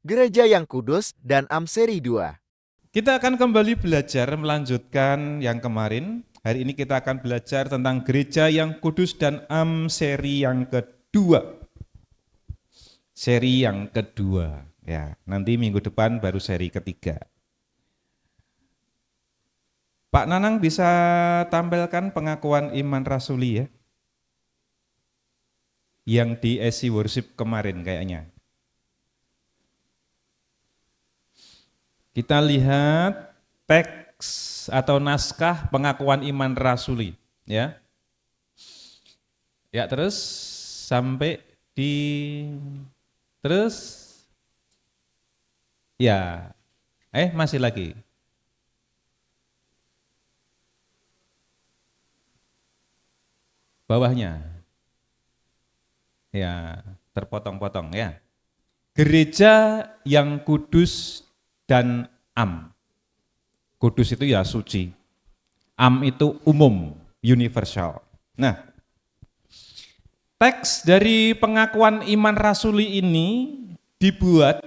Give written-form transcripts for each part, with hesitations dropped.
Gereja yang Kudus dan Amseri 2. Kita akan kembali belajar melanjutkan yang kemarin. Hari ini kita akan belajar tentang gereja yang kudus dan seri yang kedua. Seri yang kedua. Ya, nanti minggu depan baru seri ketiga. Pak Nanang bisa tampilkan pengakuan iman rasuli ya. Yang di SC Worship kemarin kayaknya. Kita lihat teks atau naskah pengakuan iman rasuli, ya. Ya, terus sampai di terus ya. Masih lagi. Bawahnya. Ya, terpotong-potong ya. Gereja yang kudus dan am. Kudus itu ya suci. Am itu umum, universal. Nah, teks dari pengakuan iman rasuli ini dibuat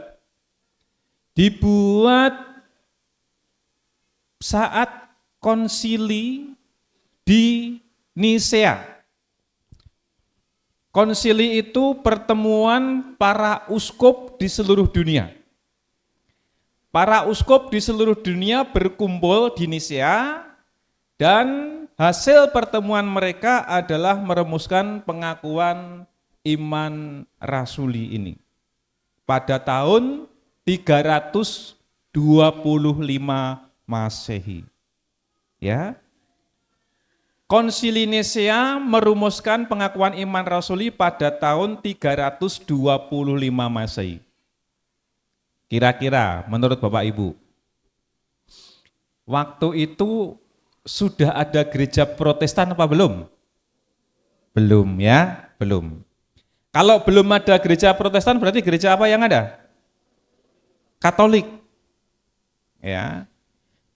saat konsili di Nisea. Konsili itu pertemuan para uskup di seluruh dunia. Para uskup di seluruh dunia berkumpul di Nisea dan hasil pertemuan mereka adalah merumuskan pengakuan iman rasuli ini. Pada tahun 325 Masehi. Ya. Konsili Nisea merumuskan pengakuan iman rasuli pada tahun 325 Masehi. Kira-kira menurut Bapak Ibu, waktu itu sudah ada gereja Protestan apa belum? Belum ya, belum. Kalau belum ada gereja Protestan berarti gereja apa yang ada? Katolik. Ya.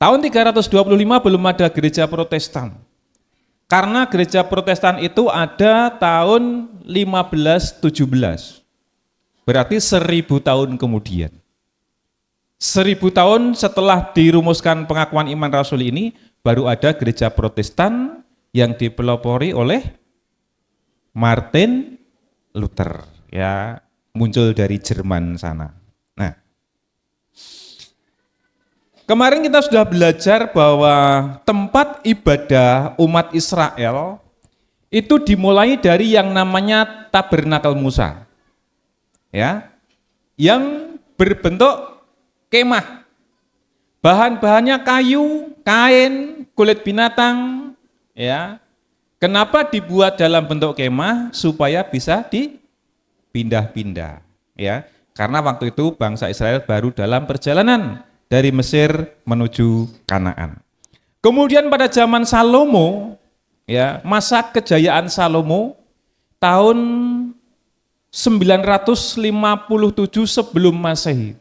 Tahun 325 belum ada gereja Protestan. Karena gereja Protestan itu ada tahun 1517. Berarti 1000 tahun kemudian. 1000 tahun setelah dirumuskan pengakuan iman rasul ini, baru ada gereja Protestan yang dipelopori oleh Martin Luther, ya, muncul dari Jerman sana. Nah, kemarin kita sudah belajar bahwa tempat ibadah umat Israel itu dimulai dari yang namanya Tabernakel Musa, ya, yang berbentuk kemah. Bahan-bahannya kayu, kain, kulit binatang, ya. Kenapa dibuat dalam bentuk kemah? Supaya bisa dipindah-pindah, ya. Karena waktu itu bangsa Israel baru dalam perjalanan dari Mesir menuju Kanaan. Kemudian pada zaman Salomo, ya, masa kejayaan Salomo tahun 957 sebelum Masehi.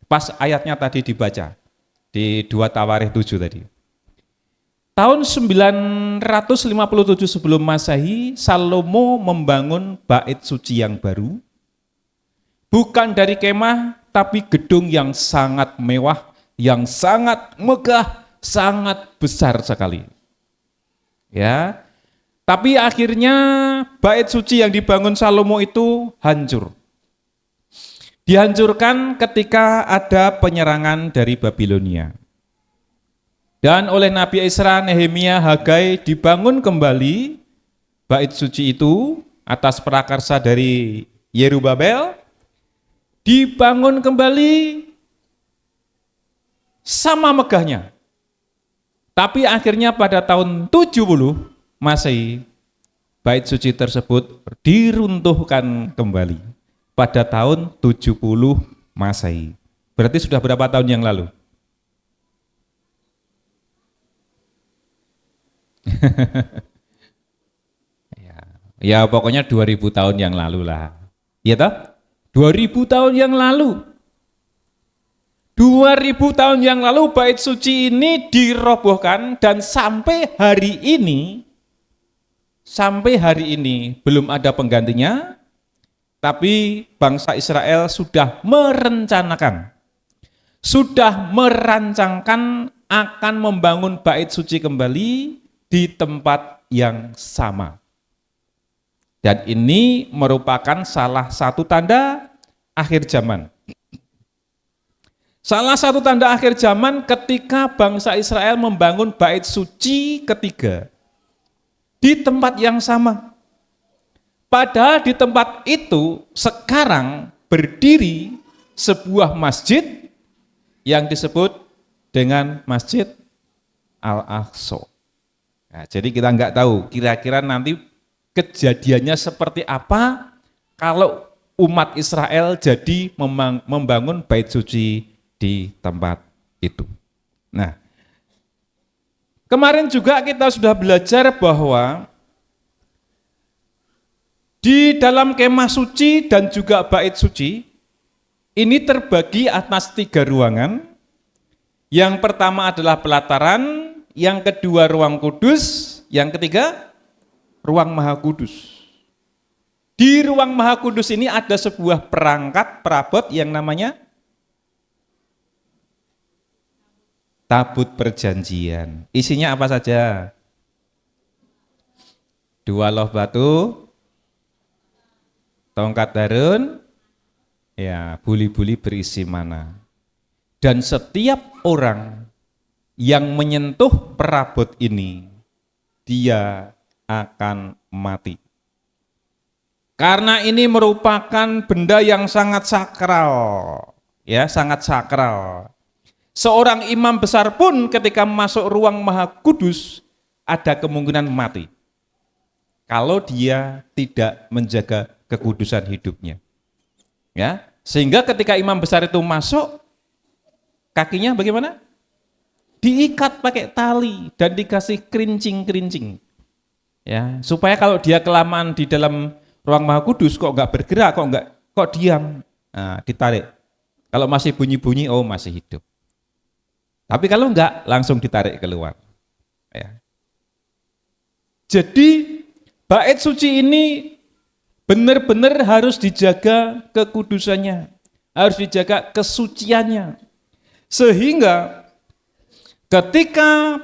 Pas ayatnya tadi dibaca di 2 Tawarikh 7 tadi. Tahun 957 sebelum Masehi, Salomo membangun bait suci yang baru. Bukan dari kemah, tapi gedung yang sangat mewah, yang sangat megah, sangat besar sekali. Ya. Tapi akhirnya bait suci yang dibangun Salomo itu hancur. Dihancurkan ketika ada penyerangan dari Babilonia. Dan oleh Nabi Esra, Nehemia, Hagai dibangun kembali bait suci itu atas prakarsa dari Yerubabel. Dibangun kembali sama megahnya. Tapi akhirnya pada tahun 70 Masehi, bait suci tersebut diruntuhkan kembali pada tahun 70 Masehi. Berarti sudah berapa tahun yang lalu? Ya pokoknya 2000 tahun yang lalu lah. Iya toh? 2000 tahun yang lalu. 2000 tahun yang lalu bait suci ini dirobohkan dan sampai hari ini belum ada penggantinya. Tapi bangsa Israel sudah merancangkan akan membangun bait suci kembali di tempat yang sama. Dan ini merupakan salah satu tanda akhir zaman. Salah satu tanda akhir zaman ketika bangsa Israel membangun bait suci ketiga di tempat yang sama. Padahal di tempat itu sekarang berdiri sebuah masjid yang disebut dengan Masjid Al-Aqsa. Nah, jadi kita nggak tahu kira-kira nanti kejadiannya seperti apa kalau umat Israel jadi membangun bait suci di tempat itu. Nah, kemarin juga kita sudah belajar bahwa di dalam kemah suci dan juga bait suci ini terbagi atas 3 ruangan. Yang pertama adalah pelataran, yang kedua ruang kudus, yang ketiga ruang maha kudus. Di ruang maha kudus ini ada sebuah perabot yang namanya tabut perjanjian. Isinya apa saja? 2 loh batu, tongkat Harun, ya buli-buli berisi mana. Dan setiap orang yang menyentuh perabot ini, dia akan mati. Karena ini merupakan benda yang sangat sakral, ya, sangat sakral. Seorang imam besar pun ketika masuk ruang maha kudus ada kemungkinan mati. Kalau dia tidak menjaga kekudusan hidupnya. Ya, sehingga ketika imam besar itu masuk, kakinya bagaimana? Diikat pakai tali dan dikasih kerincing-kerincing. Ya, supaya kalau dia kelamaan di dalam ruang maha kudus kok enggak bergerak, kok diam. Nah, ditarik. Kalau masih bunyi-bunyi, oh masih hidup. Tapi kalau enggak, langsung ditarik keluar. Ya. Jadi bait suci ini benar-benar harus dijaga kekudusannya, harus dijaga kesuciannya. Sehingga ketika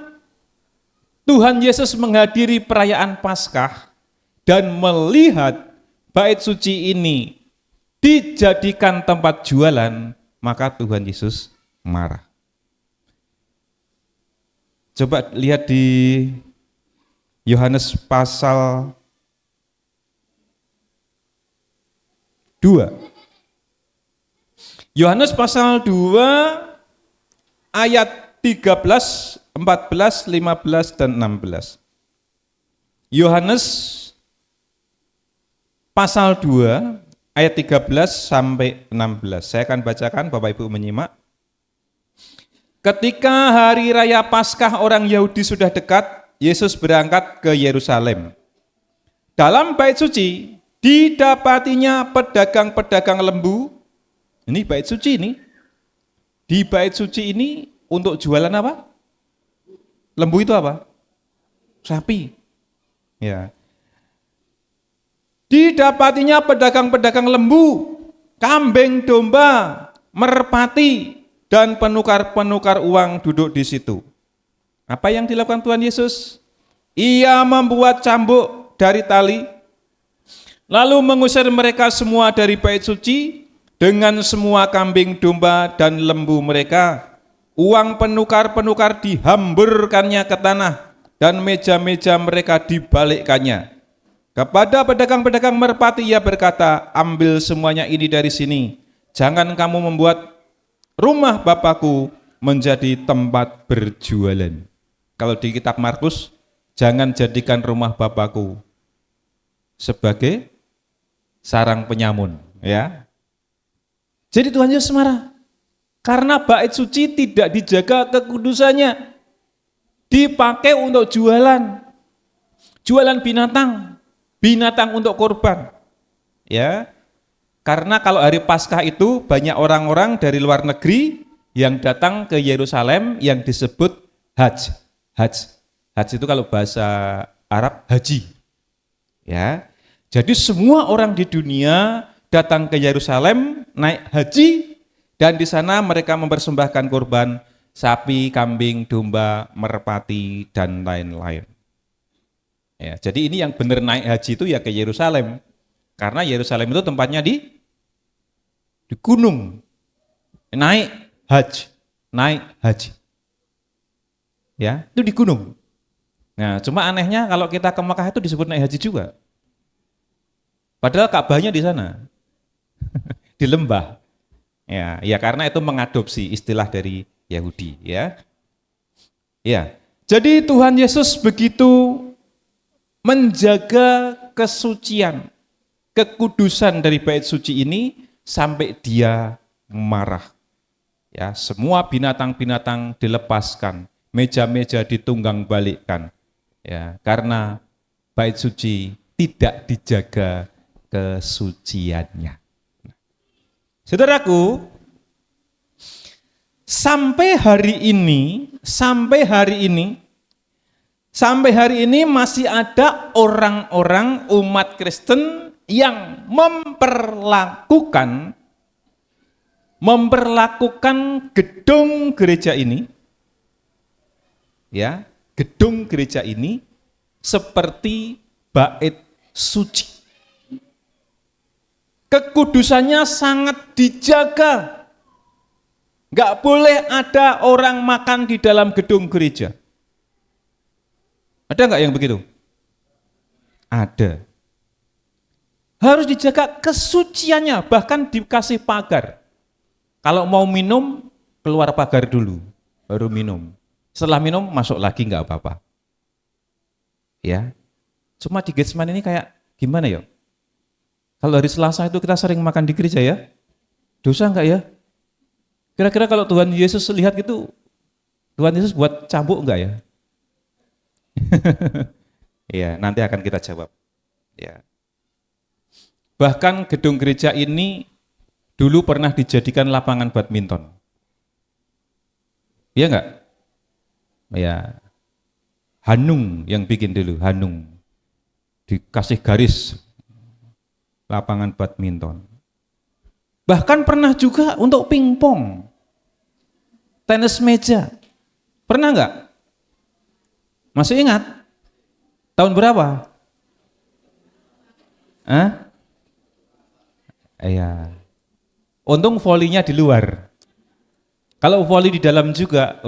Tuhan Yesus menghadiri perayaan Paskah dan melihat bait suci ini dijadikan tempat jualan, maka Tuhan Yesus marah. Coba lihat di Yohanes pasal 2. Yohanes pasal 2 ayat 13, 14, 15, dan 16. Yohanes pasal 2 ayat 13 sampai 16. Saya akan bacakan, Bapak Ibu menyimak. Ketika hari raya Paskah orang Yahudi sudah dekat, Yesus berangkat ke Yerusalem. Dalam bait suci didapatinya pedagang-pedagang lembu. Ini bait suci ini. Di bait suci ini untuk jualan apa? Lembu itu apa? Sapi. Ya. Didapatinya pedagang-pedagang lembu, kambing domba, merpati, dan penukar-penukar uang duduk di situ. Apa yang dilakukan Tuhan Yesus? Ia membuat cambuk dari tali, lalu mengusir mereka semua dari bait suci dengan semua kambing domba dan lembu mereka. Uang penukar-penukar dihamburkannya ke tanah dan meja-meja mereka dibalikkannya. Kepada pedagang-pedagang merpati ia berkata, ambil semuanya ini dari sini. Jangan kamu membuat rumah Bapakku menjadi tempat berjualan. Kalau di kitab Markus, jangan jadikan rumah Bapakku sebagai sarang penyamun. Ya. Jadi Tuhan Yesus marah. Karena bait suci tidak dijaga kekudusannya. Dipakai untuk jualan. Jualan binatang. Binatang untuk korban. Ya. Karena kalau hari Paskah itu banyak orang-orang dari luar negeri yang datang ke Yerusalem yang disebut Hajj. Hajj itu kalau bahasa Arab haji. Ya. Jadi semua orang di dunia datang ke Yerusalem, naik haji, dan di sana mereka mempersembahkan kurban sapi, kambing, domba, merpati, dan lain-lain. Ya, jadi ini yang benar naik haji itu ya ke Yerusalem, karena Yerusalem itu tempatnya di gunung, naik haji, ya itu di gunung. Nah, cuma anehnya kalau kita ke Mekah itu disebut naik haji juga, padahal Ka'bahnya di sana, di lembah. Ya karena itu mengadopsi istilah dari Yahudi, ya. Ya, jadi Tuhan Yesus begitu menjaga kesucian, kekudusan dari bait suci ini sampai dia marah. Ya, semua binatang-binatang dilepaskan, meja-meja ditunggang balikkan. Ya, karena bait suci tidak dijaga kesuciannya. Saudaraku, sampai hari ini masih ada orang-orang umat Kristen yang memperlakukan gedung gereja ini, ya, gedung gereja ini seperti bait suci. Kekudusannya sangat dijaga. Nggak boleh ada orang makan di dalam gedung gereja. Ada nggak yang begitu? Ada. Harus dijaga kesuciannya, bahkan dikasih pagar. Kalau mau minum, keluar pagar dulu, baru minum. Setelah minum, masuk lagi nggak apa-apa. Ya, cuma di Getsemani ini kayak gimana ya? Kalau hari Selasa itu kita sering makan di gereja ya, dosa enggak ya? Kira-kira kalau Tuhan Yesus lihat gitu, Tuhan Yesus buat cambuk enggak ya? Iya, nanti akan kita jawab. Ya. Bahkan gedung gereja ini dulu pernah dijadikan lapangan badminton. Iya enggak? Ya. Hanung yang bikin dulu, Hanung. Dikasih garis lapangan badminton. Bahkan pernah juga untuk pingpong, tenis meja. Pernah enggak? Masih ingat? Tahun berapa? Iya. Untung volinya di luar. Kalau voli di dalam juga,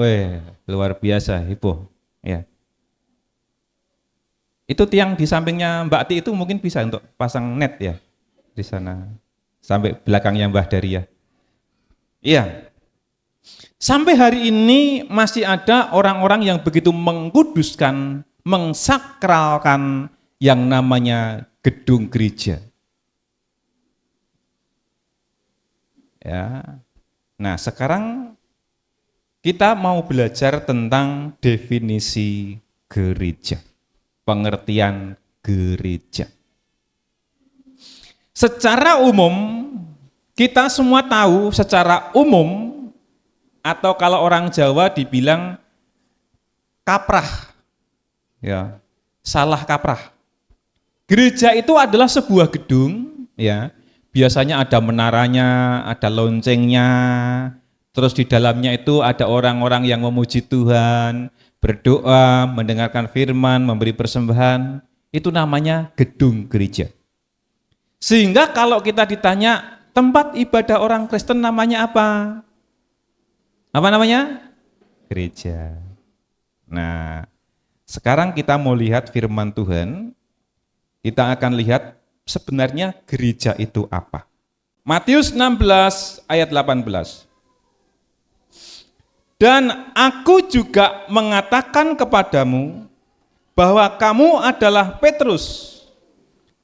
luar biasa, heboh. Ya. Itu tiang di sampingnya Mbak Ti itu mungkin bisa untuk pasang net ya di sana. Sampai belakangnya Mbah Daria. Iya. Sampai hari ini masih ada orang-orang yang begitu mengkuduskan, mengsakralkan yang namanya gedung gereja. Ya. Nah, sekarang kita mau belajar tentang definisi gereja. Pengertian gereja. Secara umum, kita semua tahu secara umum, atau kalau orang Jawa dibilang kaprah, ya, salah kaprah. Gereja itu adalah sebuah gedung, ya, biasanya ada menaranya, ada loncengnya, terus di dalamnya itu ada orang-orang yang memuji Tuhan, berdoa, mendengarkan firman, memberi persembahan, itu namanya gedung gereja. Sehingga kalau kita ditanya tempat ibadah orang Kristen namanya apa? Apa namanya? Gereja. Nah, sekarang kita mau lihat firman Tuhan, kita akan lihat sebenarnya gereja itu apa. Matius 16 ayat 18. Dan aku juga mengatakan kepadamu bahwa kamu adalah Petrus,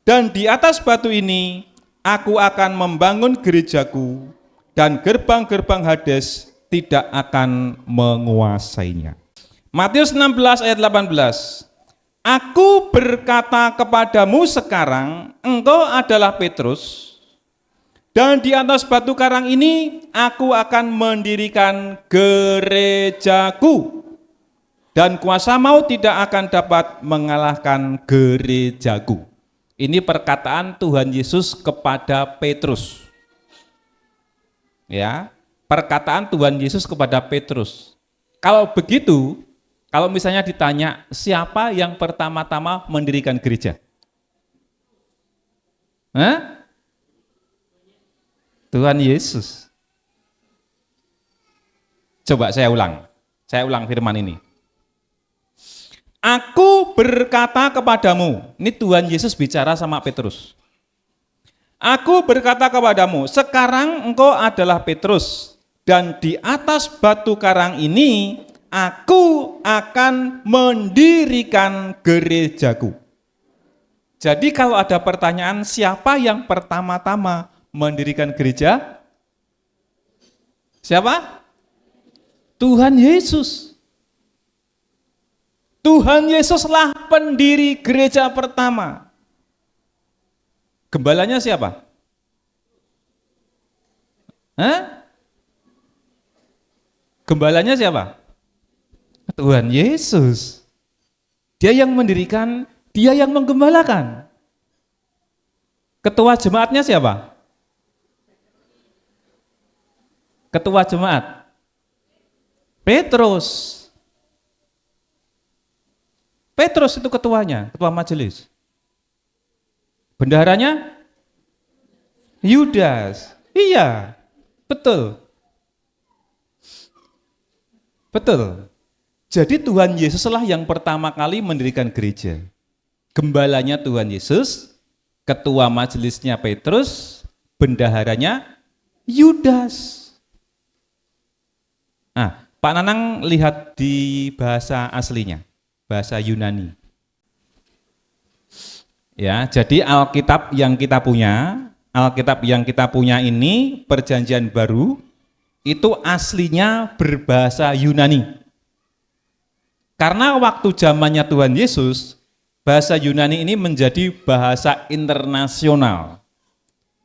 dan di atas batu ini aku akan membangun gerejaku, dan gerbang-gerbang Hades tidak akan menguasainya. Matius 16 ayat 18. Aku berkata kepadamu sekarang, engkau adalah Petrus, dan di atas batu karang ini aku akan mendirikan gerejaku, dan kuasa maut tidak akan dapat mengalahkan gerejaku. Ini perkataan Tuhan Yesus kepada Petrus. Ya, perkataan Tuhan Yesus kepada Petrus. Kalau begitu, kalau misalnya ditanya siapa yang pertama-tama mendirikan gereja? Hah? Tuhan Yesus. Coba saya ulang firman ini. Aku berkata kepadamu, ini Tuhan Yesus bicara sama Petrus. Aku berkata kepadamu, sekarang engkau adalah Petrus, dan di atas batu karang ini aku akan mendirikan gerejaku. Jadi kalau ada pertanyaan siapa yang pertama-tama mendirikan gereja? Siapa? Tuhan Yesus. Tuhan Yesuslah pendiri gereja pertama. Gembalanya siapa? Hah? Gembalanya siapa? Tuhan Yesus. Dia yang mendirikan, dia yang menggembalakan. Ketua jemaatnya siapa? Ketua jemaat? Petrus. Petrus itu ketuanya, ketua majelis. Bendaharanya? Yudas. Iya, betul. Betul. Jadi Tuhan Yesuslah yang pertama kali mendirikan gereja. Gembalanya Tuhan Yesus, ketua majelisnya Petrus, bendaharanya Yudas. Nah, Pak Nanang lihat di bahasa aslinya, bahasa Yunani. Ya, jadi Alkitab yang kita punya ini Perjanjian Baru itu aslinya berbahasa Yunani. Karena waktu zamannya Tuhan Yesus, bahasa Yunani ini menjadi bahasa internasional.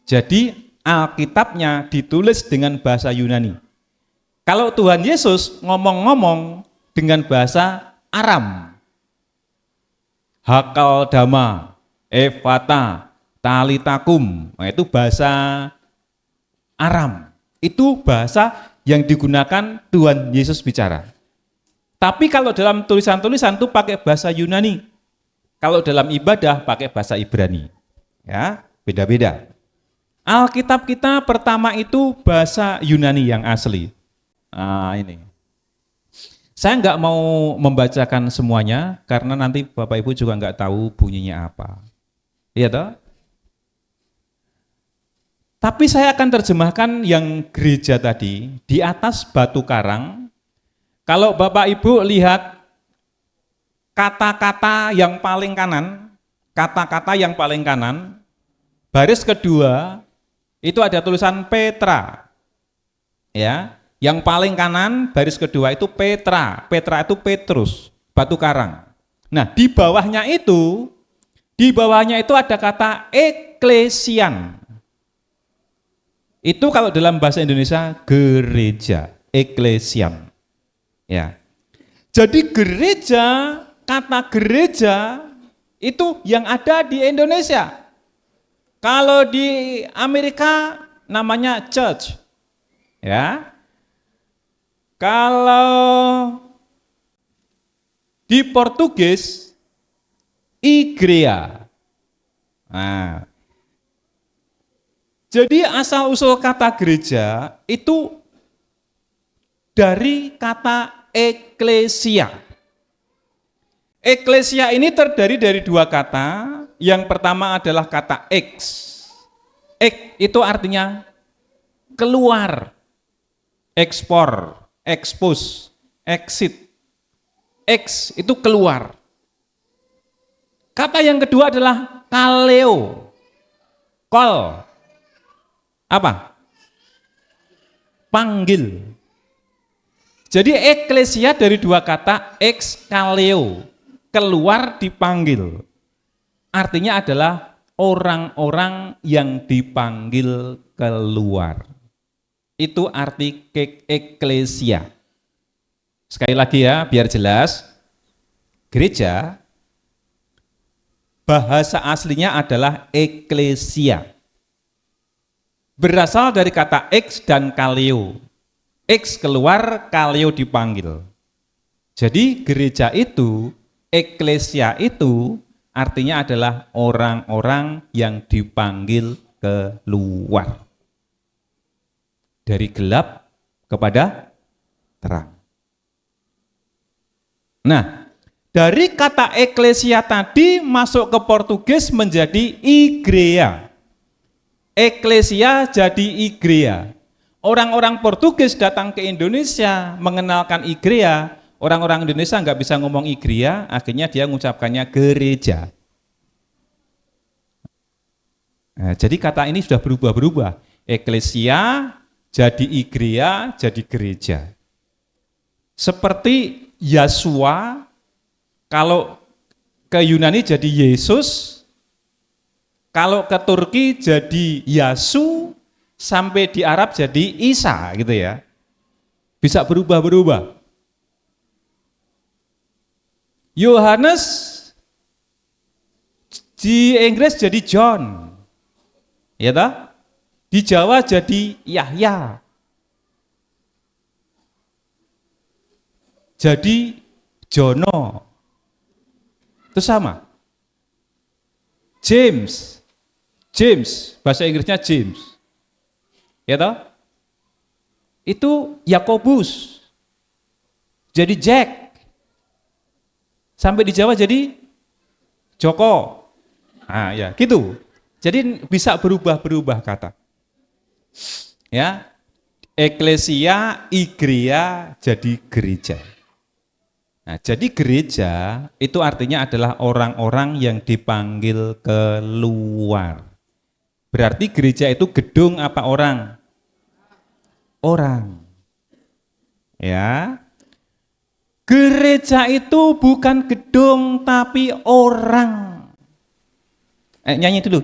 Jadi Alkitabnya ditulis dengan bahasa Yunani. Kalau Tuhan Yesus ngomong-ngomong dengan bahasa Aram. Hakal dama, Evata, Talitakum, nah, itu bahasa Aram. Itu bahasa yang digunakan Tuhan Yesus bicara. Tapi kalau dalam tulisan-tulisan itu pakai bahasa Yunani. Kalau dalam ibadah pakai bahasa Ibrani. Ya, beda-beda. Alkitab kita pertama itu bahasa Yunani yang asli. Nah, ini. Saya nggak mau membacakan semuanya karena nanti Bapak Ibu juga nggak tahu bunyinya apa. Iya toh? Tapi saya akan terjemahkan yang gereja tadi di atas batu karang. Kalau Bapak Ibu lihat kata-kata yang paling kanan, baris kedua itu ada tulisan Petra. Ya. Yang paling kanan baris kedua itu Petra. Petra itu Petrus, batu karang. Nah, di bawahnya itu ada kata eklesian. Itu kalau dalam bahasa Indonesia gereja, eklesian. Ya. Jadi gereja, kata gereja itu yang ada di Indonesia. Kalau di Amerika namanya church. Ya. Kalau di Portugis, igreja. Nah, jadi asal-usul kata gereja itu dari kata eklesia. Eklesia ini terdiri dari dua kata. Yang pertama adalah kata ex. Ex itu artinya keluar, ekspor, expose, exit. Ex itu keluar. Kata yang kedua adalah kaleo. Call. Apa? Panggil. Jadi eklesia dari dua kata ex kaleo. Keluar dipanggil. Artinya adalah orang-orang yang dipanggil keluar. Itu arti eklesia. Sekali lagi ya, biar jelas. Gereja bahasa aslinya adalah eklesia. Berasal dari kata ex dan kaleo. Ex keluar, kaleo dipanggil. Jadi gereja itu, eklesia itu artinya adalah orang-orang yang dipanggil keluar. Dari gelap kepada terang. Nah, dari kata eklesia tadi masuk ke Portugis menjadi igreja. Eklesia jadi igreja. Orang-orang Portugis datang ke Indonesia mengenalkan igreja. Orang-orang Indonesia nggak bisa ngomong igreja, akhirnya dia mengucapkannya gereja. Nah, jadi kata ini sudah berubah-berubah. Eklesia jadi igreja, jadi gereja. Seperti Yasua, kalau ke Yunani jadi Yesus, kalau ke Turki jadi Yasu, sampai di Arab jadi Isa gitu ya. Bisa berubah-berubah. Yohanes di Inggris jadi John. Ya toh? Di Jawa jadi Yahya. Jadi Jono. Itu sama. James, bahasa Inggrisnya James. Ya toh? Itu Yakobus. Jadi Jack. Sampai di Jawa jadi Joko. Nah, ya, gitu. Jadi bisa berubah-berubah kata. Ya. Eklesia, igreja jadi gereja. Nah, jadi gereja itu artinya adalah orang-orang yang dipanggil keluar. Berarti gereja itu gedung apa orang? Orang. Ya. Gereja itu bukan gedung tapi orang. Nyanyi dulu.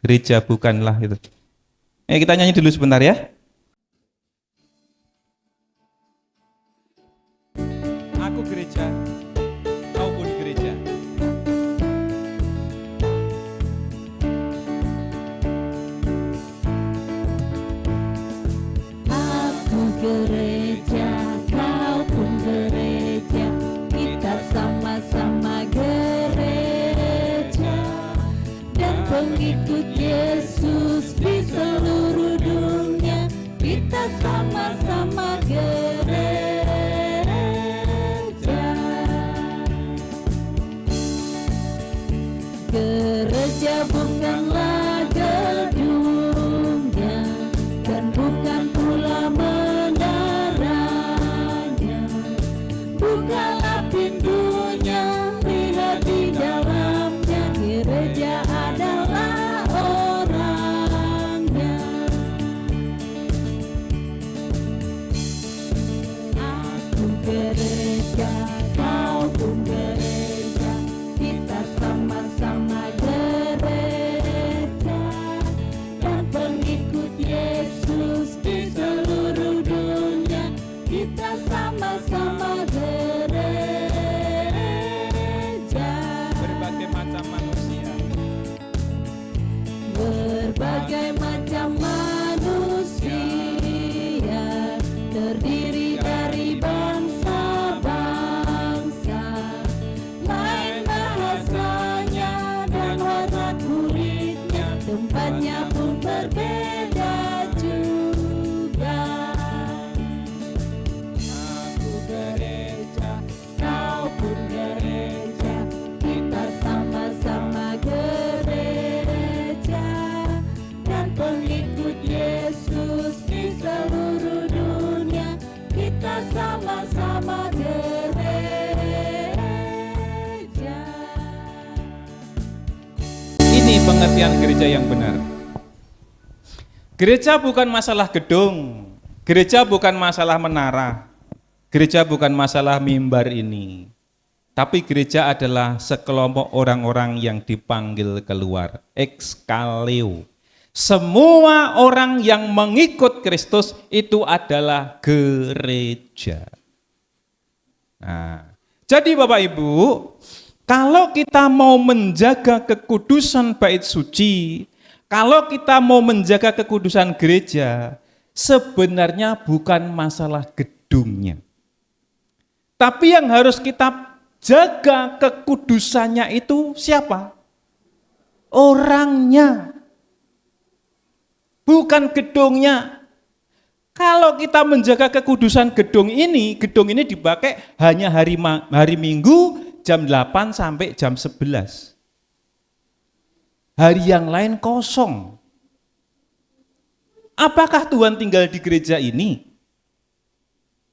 Gereja bukanlah itu. Kita nyanyi dulu sebentar ya. Aku gereja, kau pun gereja. Aku gereja, kau pun gereja, kita sama-sama gereja, dan pengikut Yesus di seluruh dunia, kita sama-sama gereja. Gereja bukanlah gedungnya, dan bukan pula menaranya. Bukalah pintunya, lihat di dalamnya. Gereja adalah orangnya. Aku gereja, kau pun gereja, kita sama-sama gereja, dan pengikut Yesus di seluruh dunia, kita sama-sama gereja. Berbagai macam manusia. Berbagai macam manusia, terdiri dari bangsa-bangsa, lain bahasanya dan warna kulitnya, tempatnya pun berbeda juga. Aku gereja, kau pun gereja, kita sama-sama gereja, dan pengikut Yesus di seluruh dunia, kita sama-sama gereja. Ini pengertian gereja yang benar. Gereja bukan masalah gedung, gereja bukan masalah menara, gereja bukan masalah mimbar ini. Tapi gereja adalah sekelompok orang-orang yang dipanggil keluar, ekskaleo. Semua orang yang mengikut Kristus itu adalah gereja. Nah, jadi Bapak Ibu, Kalau kita mau menjaga kekudusan bait suci, kalau kita mau menjaga kekudusan gereja, sebenarnya bukan masalah gedungnya. Tapi yang harus kita jaga kekudusannya itu siapa? Orangnya. Bukan gedungnya. Kalau kita menjaga kekudusan gedung ini dipakai hanya hari Minggu jam 8 sampai jam 11. Hari yang lain kosong. Apakah Tuhan tinggal di gereja ini?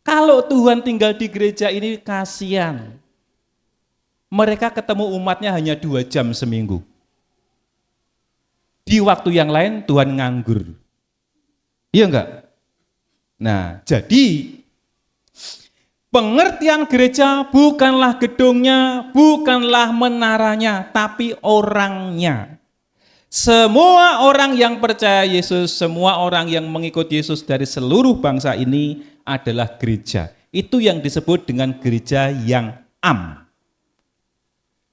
Kalau Tuhan tinggal di gereja ini, kasihan. Mereka ketemu umatnya hanya 2 jam seminggu. Di waktu yang lain Tuhan nganggur. Iya enggak? Nah, jadi pengertian gereja bukanlah gedungnya, bukanlah menaranya, tapi orangnya. Semua orang yang percaya Yesus, semua orang yang mengikut Yesus dari seluruh bangsa ini adalah gereja. Itu yang disebut dengan gereja yang am.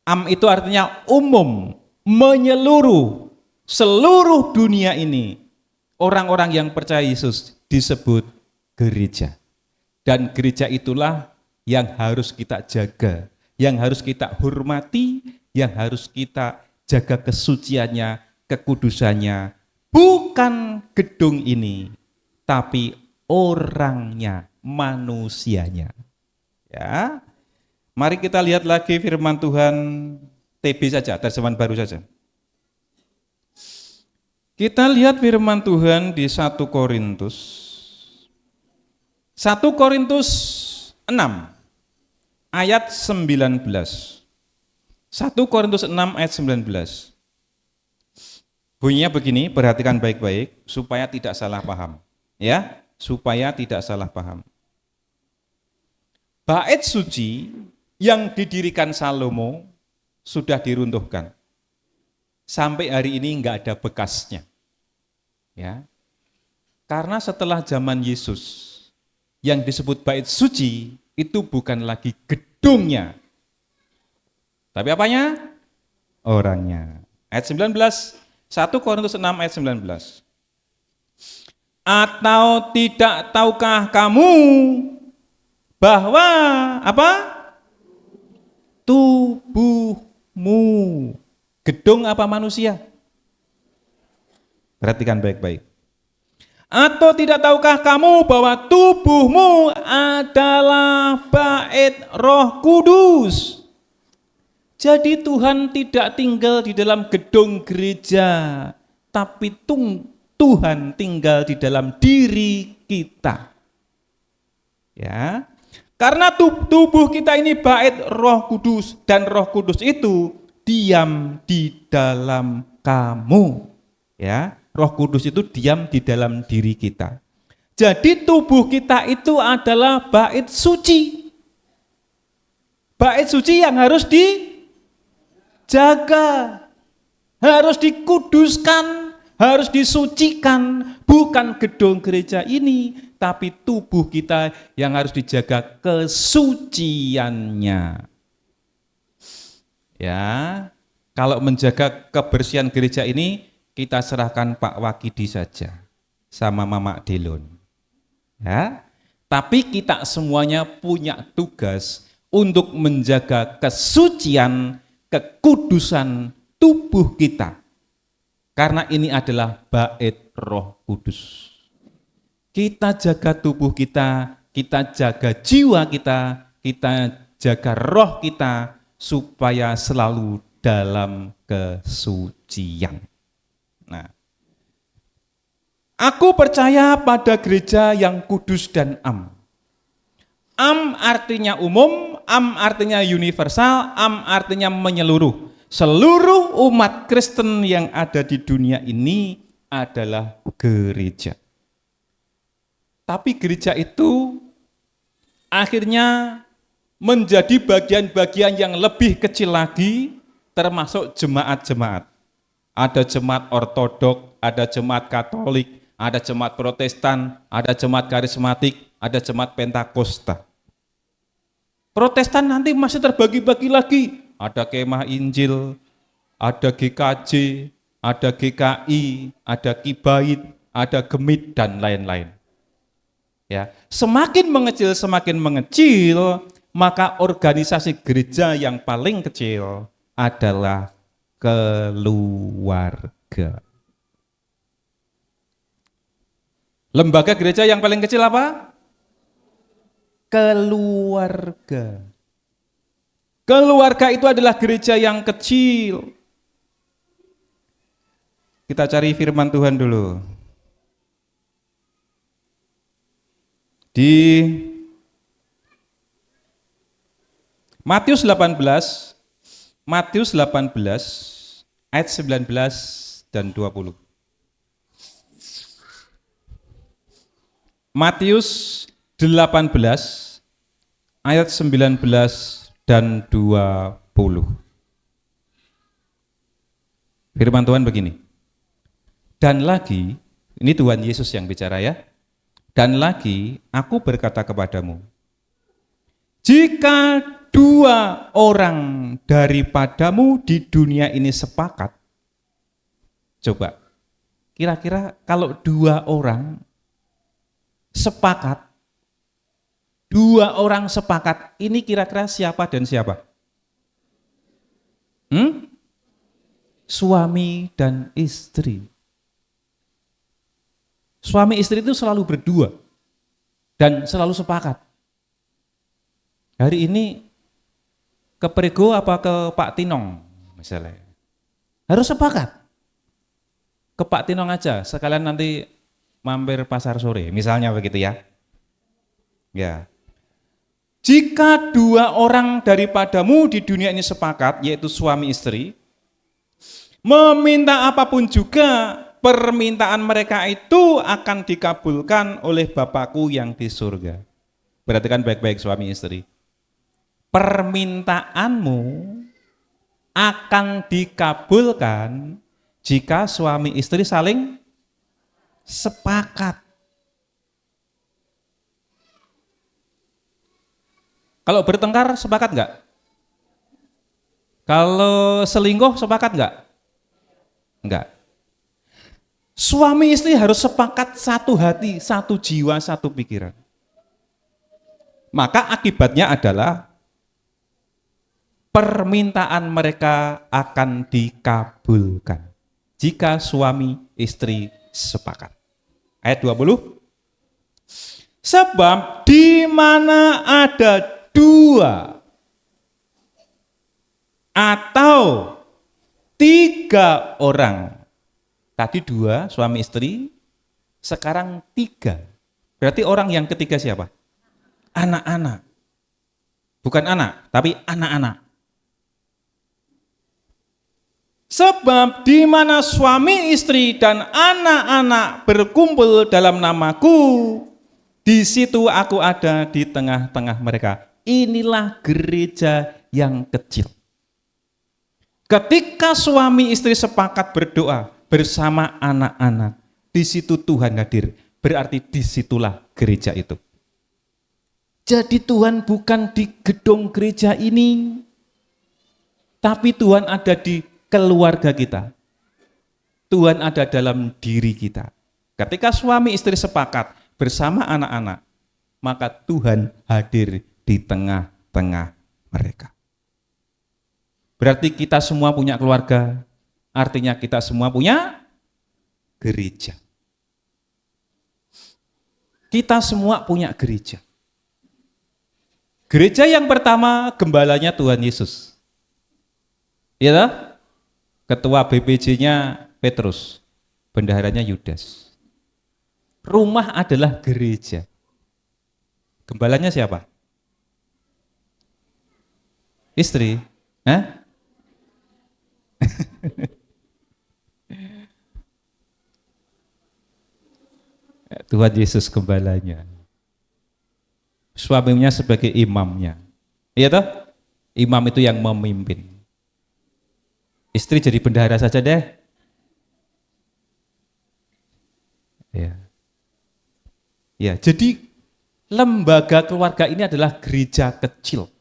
Am itu artinya umum, menyeluruh, seluruh dunia ini. Orang-orang yang percaya Yesus disebut gereja. Dan gereja itulah yang harus kita jaga, yang harus kita hormati, yang harus kita jaga kesuciannya, kekudusannya. Bukan gedung ini, tapi orangnya, manusianya. Ya, mari kita lihat lagi firman Tuhan TB saja, terjemahan baru saja. Kita lihat firman Tuhan di 1 Korintus 6 ayat 19. 1 Korintus 6 ayat 19. Bunyinya begini, perhatikan baik-baik supaya tidak salah paham. Ya, supaya tidak salah paham. Bait suci yang didirikan Salomo sudah diruntuhkan. Sampai hari ini enggak ada bekasnya. Ya. Karena setelah zaman Yesus yang disebut bait suci itu bukan lagi gedungnya. Tapi apanya? Orangnya. Ayat 19, 1 Korintus 6 ayat 19. Atau tidak tahukah kamu bahwa apa? Tubuhmu. Gedung apa manusia? Perhatikan baik-baik. Atau tidak tahukah kamu bahwa tubuhmu adalah bait Roh Kudus? Jadi Tuhan tidak tinggal di dalam gedung gereja, tapi Tuhan tinggal di dalam diri kita. Ya. Karena tubuh kita ini bait Roh Kudus dan Roh Kudus itu diam di dalam kamu. Ya. Roh Kudus itu diam di dalam diri kita. Jadi tubuh kita itu adalah bait suci. Bait suci yang harus dijaga, harus dikuduskan, harus disucikan. Bukan gedung gereja ini, tapi tubuh kita yang harus dijaga kesuciannya. Ya, kalau menjaga kebersihan gereja ini, kita serahkan Pak Wakidi saja sama Mama Delon. Ya. Tapi kita semuanya punya tugas untuk menjaga kesucian, kekudusan tubuh kita. Karena ini adalah bait Roh Kudus. Kita jaga tubuh kita jaga jiwa kita jaga roh kita supaya selalu dalam kesucian. Nah, aku percaya pada gereja yang kudus dan am. Am artinya umum, am artinya universal, am artinya menyeluruh. Seluruh umat Kristen yang ada di dunia ini adalah gereja. Tapi gereja itu akhirnya menjadi bagian-bagian yang lebih kecil lagi, termasuk jemaat-jemaat. Ada jemaat ortodok, ada jemaat katolik, ada jemaat protestan, ada jemaat karismatik, ada jemaat pentakosta. Protestan nanti masih terbagi-bagi lagi, ada Kemah Injil, ada GKJ, ada GKI, ada Kibait, ada Gemit dan lain-lain. Ya, semakin mengecil, maka organisasi gereja yang paling kecil adalah keluarga. Lembaga gereja yang paling kecil apa? Keluarga. Keluarga itu adalah gereja yang kecil. Kita cari firman Tuhan dulu. Di Matius 18 ayat 19 dan 20. Matius 18 ayat 19 dan 20. Firman Tuhan begini. Dan lagi, ini Tuhan Yesus yang bicara ya. Dan lagi aku berkata kepadamu, jika 2 orang daripadamu di dunia ini sepakat, coba, kira-kira kalau 2 orang sepakat, 2 orang sepakat, ini kira-kira siapa dan siapa? Suami dan istri. Suami istri itu selalu berdua dan selalu sepakat. Hari ini ke Prego apa ke Pak Tinong misalnya? Harus sepakat. Ke Pak Tinong aja, sekalian nanti mampir pasar sore, misalnya begitu ya. Ya. Jika 2 orang daripadamu di dunia ini sepakat, yaitu suami istri, meminta apapun juga, permintaan mereka itu akan dikabulkan oleh Bapakku yang di surga. Perhatikan baik-baik suami istri. Permintaanmu akan dikabulkan jika suami istri saling sepakat. Kalau bertengkar sepakat enggak? Kalau selingkuh sepakat enggak? Enggak. Suami istri harus sepakat satu hati, satu jiwa, satu pikiran. Maka akibatnya adalah permintaan mereka akan dikabulkan jika suami istri sepakat. Ayat 20. Sebab di mana ada 2 atau 3 orang, tadi 2 suami istri, sekarang 3. Berarti orang yang ketiga siapa? Anak-anak. Bukan anak, tapi anak-anak. Sebab di mana suami istri dan anak-anak berkumpul dalam namaku, di situ aku ada di tengah-tengah mereka. Inilah gereja yang kecil. Ketika suami istri sepakat berdoa bersama anak-anak, di situ Tuhan hadir. Berarti disitulah gereja itu. Jadi Tuhan bukan di gedung gereja ini, tapi Tuhan ada di keluarga kita. Tuhan ada dalam diri kita. Ketika suami istri sepakat bersama anak-anak, maka Tuhan hadir di tengah-tengah mereka. Berarti kita semua punya keluarga, artinya kita semua punya gereja. Kita semua punya gereja. Gereja yang pertama gembalanya Tuhan Yesus. Iya toh? Ketua BPJ-nya Petrus, bendaharanya Yudas. Rumah adalah gereja. Gembalanya siapa? Istri. Hah? Tuhan Yesus gembalanya. Suaminya sebagai imamnya. Iya toh? Imam itu yang memimpin. Istri jadi bendahara saja deh. Ya. Ya, jadi lembaga keluarga ini adalah gereja kecil.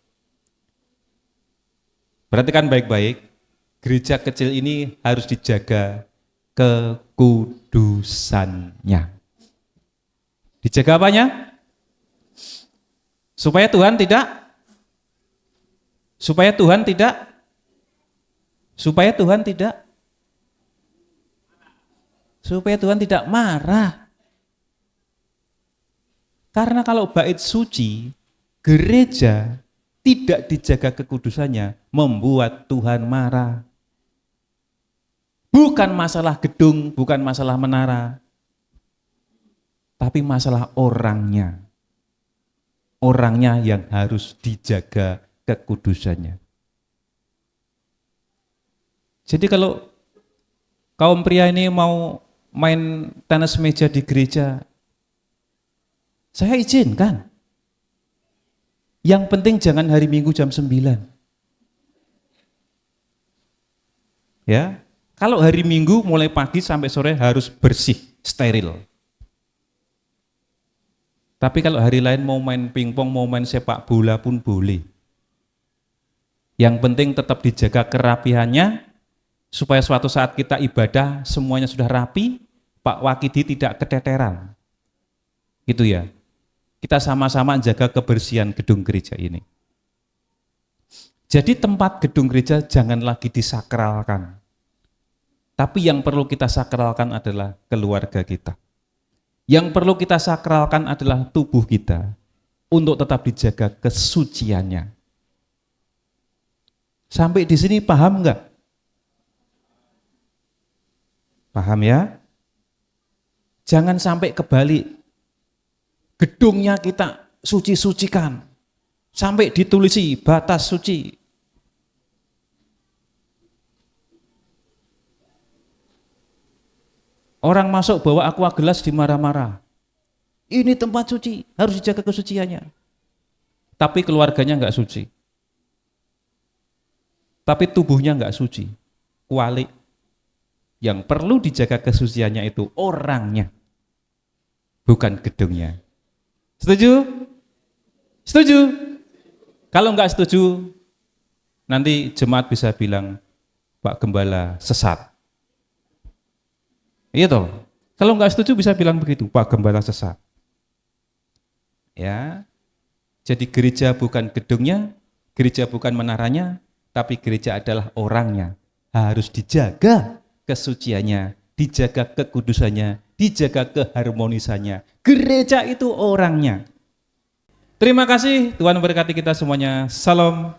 Perhatikan baik-baik, gereja kecil ini harus dijaga kekudusannya. Dijaga apanya? Supaya Tuhan tidak marah. Karena kalau bait suci, gereja tidak dijaga kekudusannya, membuat Tuhan marah. Bukan masalah gedung, bukan masalah menara, tapi masalah orangnya. Orangnya yang harus dijaga kekudusannya. Jadi kalau kaum pria ini mau main tenis meja di gereja, saya izinkan. Yang penting jangan hari Minggu jam 9. Ya, kalau hari Minggu mulai pagi sampai sore harus bersih, steril. Tapi kalau hari lain mau main pingpong, mau main sepak bola pun boleh. Yang penting tetap dijaga kerapihannya, supaya suatu saat kita ibadah semuanya sudah rapi, Pak Wakidi tidak keteteran. Gitu ya. Kita sama-sama jaga kebersihan gedung gereja ini. Jadi tempat gedung gereja jangan lagi disakralkan. Tapi yang perlu kita sakralkan adalah keluarga kita. Yang perlu kita sakralkan adalah tubuh kita untuk tetap dijaga kesuciannya. Sampai di sini paham enggak? Paham ya? Jangan sampai kebalik. Gedungnya kita suci-sucikan. Sampai ditulisi batas suci. Orang masuk bawa aqua gelas dimarah-marah. Ini tempat suci, harus dijaga kesuciannya. Tapi keluarganya enggak suci. Tapi tubuhnya enggak suci. Kualik. Yang perlu dijaga kesuciannya itu orangnya, bukan gedungnya. Setuju? Setuju? Kalau enggak setuju, nanti jemaat bisa bilang, Pak Gembala sesat. Iya toh? Kalau enggak setuju bisa bilang begitu, Pak Gembala sesat. Ya. Jadi gereja bukan gedungnya, gereja bukan menaranya, tapi gereja adalah orangnya. Harus dijaga kesuciannya, dijaga kekudusannya, dijaga keharmonisannya. Gereja itu orangnya. Terima kasih, Tuhan memberkati kita semuanya. Salam.